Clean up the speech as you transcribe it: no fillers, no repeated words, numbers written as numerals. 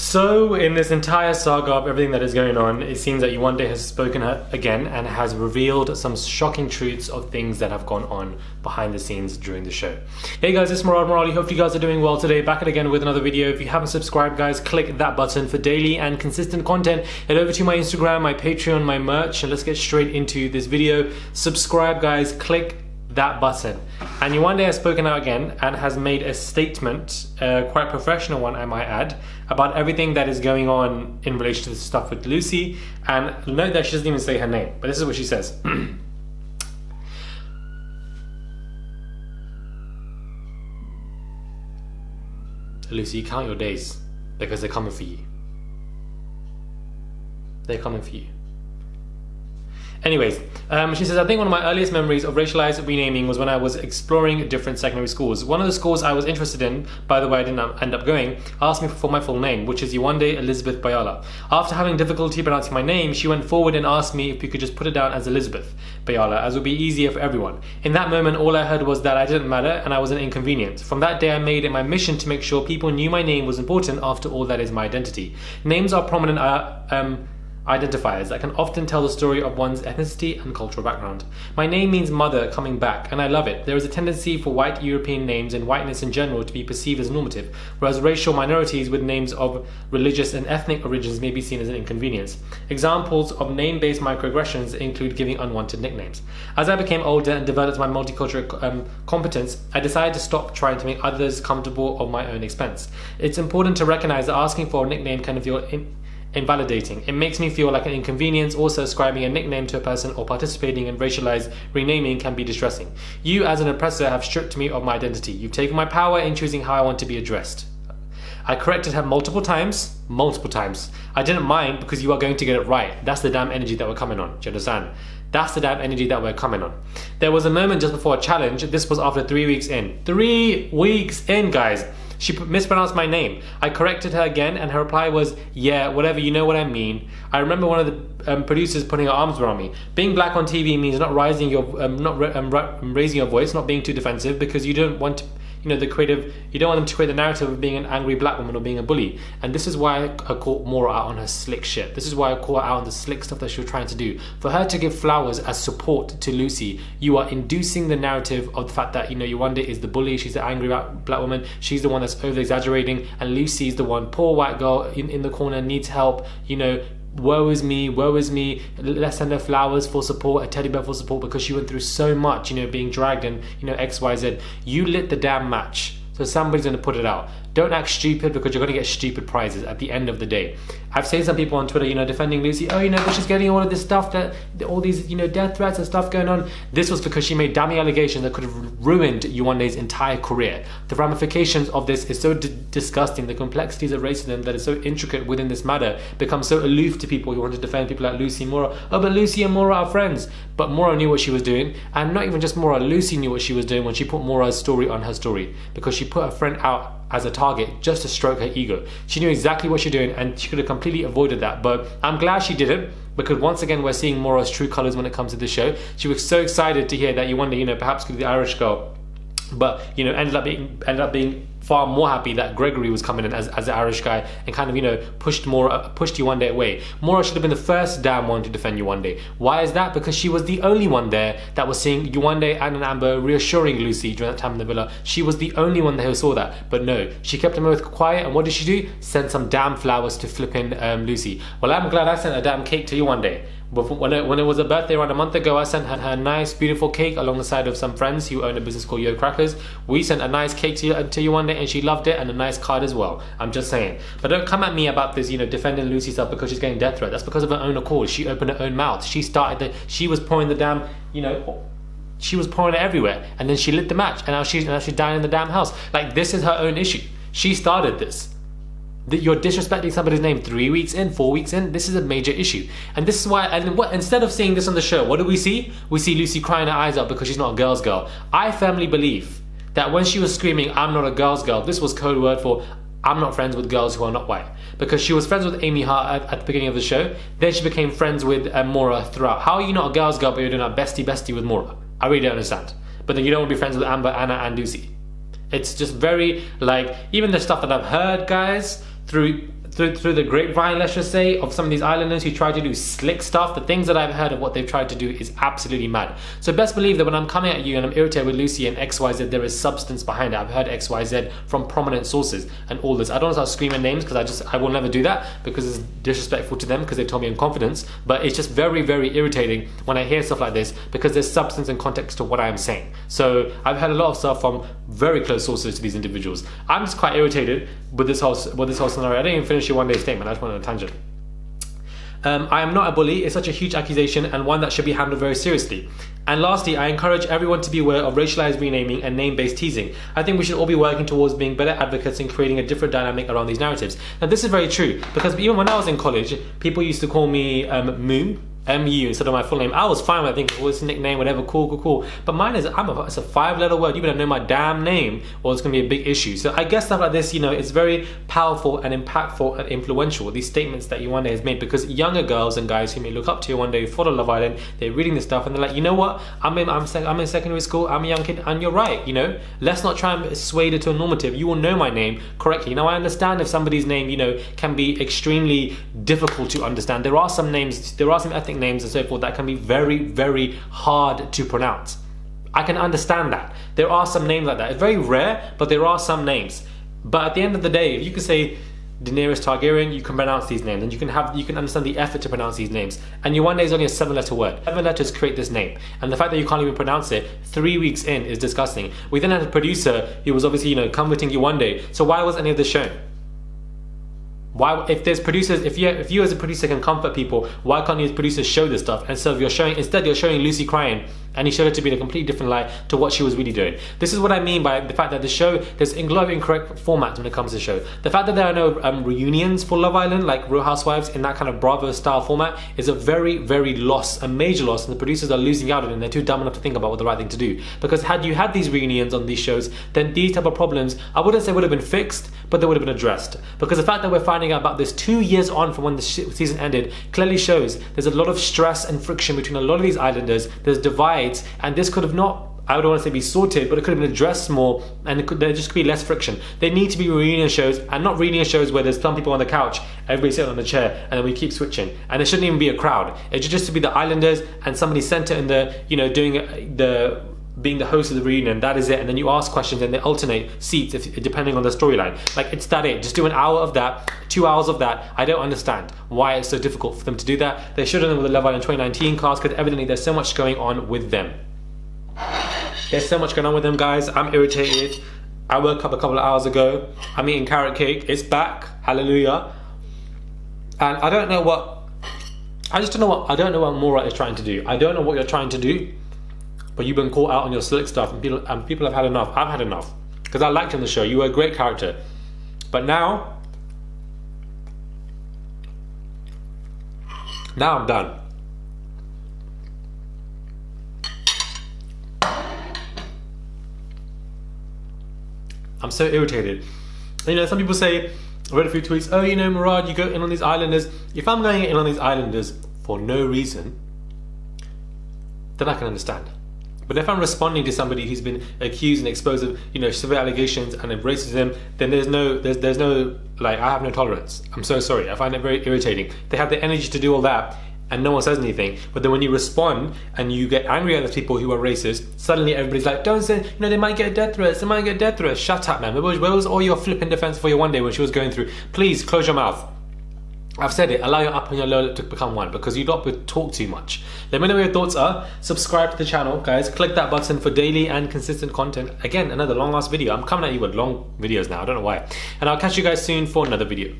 So in this entire saga of everything that is going on, it seems that Yewande has spoken again and has revealed some shocking truths of things that have gone on behind the scenes during the show. Hey guys, it's Morali. Hope you guys are doing well today. Back again with another video. If you haven't subscribed, guys, click that button for daily and consistent content. Head over to my Instagram, my Patreon, my merch, and let's get straight into this video. Subscribe, guys, click that button. And Yewande has spoken out again and has made a statement, quite professional one I might add, about everything that is going on in relation to the stuff with Lucy. And note that she doesn't even say her name, but this is what she says. Lucy, count your days, because they're coming for you. They're coming for you. Anyways, she says, I think one of my earliest memories of racialized renaming was when I was exploring different secondary schools. One of the schools I was interested in, by the way I didn't end up going, asked me for my full name, which is Yewande Elizabeth Bayala. After having difficulty pronouncing my name, she went forward and asked me if we could just put it down as Elizabeth Bayala, as it would be easier for everyone. In that moment, all I heard was that I didn't matter and I was an inconvenience. From that day, I made it my mission to make sure people knew my name was important. After all, that is my identity. Names are prominent identifiers that can often tell the story of one's ethnicity and cultural background. My name means mother coming back, and I love it. There is a tendency for white European names and whiteness in general to be perceived as normative, whereas racial minorities with names of religious and ethnic origins may be seen as an inconvenience. Examples of name-based microaggressions include giving unwanted nicknames. As I became older and developed my multicultural competence, I decided to stop trying to make others comfortable at my own expense. It's important to recognize that asking for a nickname can feel invalidating. It makes me feel like an inconvenience. Also, ascribing a nickname to a person or participating in racialized renaming can be distressing. You, as an oppressor, have stripped me of my identity. You've taken my power in choosing how I want to be addressed. I corrected her multiple times. I didn't mind because you are going to get it right. That's the damn energy that we're coming on. Do you understand? That's the damn energy that we're coming on. There was a moment just before a challenge. This was after 3 weeks in. 3 weeks in, guys. She mispronounced my name. I corrected her again and her reply was, yeah, whatever, you know what I mean. I remember one of the producers putting her arms around me. Being black on TV means not raising your voice, not being too defensive, because you don't want to, you don't want them to create the narrative of being an angry black woman or being a bully. And this is why I caught Mora out on her slick shit. This is why I caught her out on the slick stuff that she was trying to do. For her to give flowers as support to Lucy, you are inducing the narrative of the fact that, Yewande is the bully, she's the angry black woman, she's the one that's over-exaggerating, and Lucy's the one, poor white girl in the corner, needs help, woe is me, let's send her flowers for support, a teddy bear for support, because she went through so much, being dragged and, XYZ. You lit the damn match. So somebody's going to put it out. Don't act stupid, because you're going to get stupid prizes at the end of the day. I've seen some people on Twitter, defending Lucy. Oh, but she's getting all of this stuff, all these, death threats and stuff going on. This was because she made damning allegations that could have ruined Yewande's entire career. The ramifications of this is so disgusting. The complexities of racism that is so intricate within this matter become so aloof to people who want to defend people like Lucy and Mora. Oh, but Lucy and Mora are friends. But Mora knew what she was doing. And not even just Mora, Lucy knew what she was doing when she put Mora's story on her story. Because she put her friend out as a target just to stroke her ego. She knew exactly what she's doing and she could have completely avoided that, but I'm glad she didn't, because once again we're seeing Mora's true colors when it comes to this show. She was so excited to hear that Yewande, perhaps could be the Irish girl, but ended up being far more happy that Gregory was coming in as the Irish guy and kind of pushed Yewande away. Mora should have been the first damn one to defend Yewande. Why is that? Because she was the only one there that was seeing Yewande and Amber reassuring Lucy during that time in the villa. She was the only one who saw that. But no, she kept them both quiet, and what did she do? Send some damn flowers to flipping Lucy. Well, I'm glad I sent a damn cake to Yewande. When it was her birthday around a month ago, I sent her a nice, beautiful cake along the side of some friends who own a business called Yo Crackers. We sent a nice cake to Yewande and she loved it, and a nice card as well. I'm just saying. But don't come at me about this, defending Lucy stuff because she's getting death threat. That's because of her own accord. She opened her own mouth. She was pouring the damn, she was pouring it everywhere, and then she lit the match, and now she's dying in the damn house. Like, this is her own issue. She started this. That you're disrespecting somebody's name 3 weeks in, 4 weeks in. This is a major issue, and this is why. And instead of seeing this on the show, what do we see? We see Lucy crying her eyes out because she's not a girl's girl. I firmly believe that when she was screaming, "I'm not a girl's girl," this was code word for I'm not friends with girls who are not white. Because she was friends with Amy Hart at the beginning of the show, then she became friends with Mora throughout. How are you not a girl's girl, but you're doing a bestie with Mora? I really don't understand. But then you don't want to be friends with Amber, Anna, and Lucy. It's just very, even the stuff that I've heard, guys, through through the grapevine, let's just say, of some of these islanders who try to do slick stuff, the things that I've heard of what they've tried to do is absolutely mad. So best believe that when I'm coming at you and I'm irritated with Lucy and XYZ, there is substance behind it. I've heard XYZ from prominent sources and all this. I don't want to start screaming names because I will never do that because it's disrespectful to them because they told me in confidence. But it's just very, very irritating when I hear stuff like this because there's substance and context to what I am saying. So I've heard a lot of stuff from very close sources to these individuals. I'm just quite irritated with this whole scenario. I didn't even finish Yewande's statement. I just went on a tangent. I am not a bully. It's such a huge accusation and one that should be handled very seriously. And lastly, I encourage everyone to be aware of racialized renaming and name-based teasing. I think we should all be working towards being better advocates and creating a different dynamic around these narratives. Now, this is very true because even when I was in college, people used to call me Moo. MU instead of my full name. I was fine with, I think, what's nickname, whatever, cool. But mine is, it's a 5-letter word. You better know my damn name or it's going to be a big issue. So I guess stuff like this, it's very powerful and impactful and influential, these statements that Yewande has made, because younger girls and guys who may look up to Yewande, who follow Love Island, they're reading this stuff and they're like, you know what, I'm in secondary school, I'm a young kid, and you're right, let's not try and persuade it to a normative. You will know my name correctly. Now I understand if somebody's name, can be extremely difficult to understand. There are some ethnic names and so forth that can be very, very hard to pronounce. I can understand that. There are some names like that. It's very rare, but there are some names. But at the end of the day, if you can say Daenerys Targaryen, you can pronounce these names, and you can understand the effort to pronounce these names. And Yewande is only a 7-letter word. 7 letters create this name, and the fact that you can't even pronounce it 3 weeks in is disgusting. We then had a producer who was obviously comforting Yewande. So why was any of this shown? Why, if there's producers, if you as a producer can comfort people, why can't you as producers show this stuff? And so instead you're showing Lucy crying, and he showed it to be in a completely different light to what she was really doing. This is what I mean by the fact that the show, there's a lot of incorrect formats when it comes to the show. The fact that there are no reunions for Love Island, like Real Housewives, in that kind of Bravo style format, is a very, very a major loss, and the producers are losing out on it, and they're too dumb enough to think about what the right thing to do. Because had you had these reunions on these shows, then these type of problems, I wouldn't say would have been fixed, but they would have been addressed. Because the fact that we're finding out about this 2 years on from when the season ended clearly shows there's a lot of stress and friction between a lot of these islanders. There's divides, and this could have not, I don't want to say be sorted, but it could have been addressed more, and there just could be less friction. There need to be reunion shows, and not reunion shows where there's some people on the couch, everybody sitting on the chair, and then we keep switching. And there shouldn't even be a crowd. It should just be the islanders and somebody center in the, being the host of the reunion. That is it. And then you ask questions and they alternate seats depending on the storyline. Like, it's that it. Just do an hour of that, 2 hours of that. I don't understand why it's so difficult for them to do that. They should have done it with the Love Island 2019 cast, because evidently there's so much going on with them. There's so much going on with them, guys. I'm irritated. I woke up a couple of hours ago. I'm eating carrot cake. It's back. Hallelujah. And I don't know what Mora is trying to do. I don't know what you're trying to do. But you've been caught out on your slick stuff, and people have had enough. I've had enough. Because I liked you on the show. You were a great character. But now I'm done. I'm so irritated. Some people say, I read a few tweets, oh, Murad, you go in on these islanders. If I'm going in on these islanders for no reason, then I can understand. But if I'm responding to somebody who's been accused and exposed of, severe allegations and of racism, then there's no, I have no tolerance. I'm so sorry. I find it very irritating. They have the energy to do all that and no one says anything. But then when you respond and you get angry at those people who are racist, suddenly everybody's like, don't say, they might get death threats. Shut up, man. Where was all your flipping defense for Yewande when she was going through? Please close your mouth. I've said it, allow your up and your low to become one, because you don't talk too much. Let me know what your thoughts are. Subscribe to the channel, guys. Click that button for daily and consistent content. Again, another long ass video. I'm coming at you with long videos now, I don't know why. And I'll catch you guys soon for another video.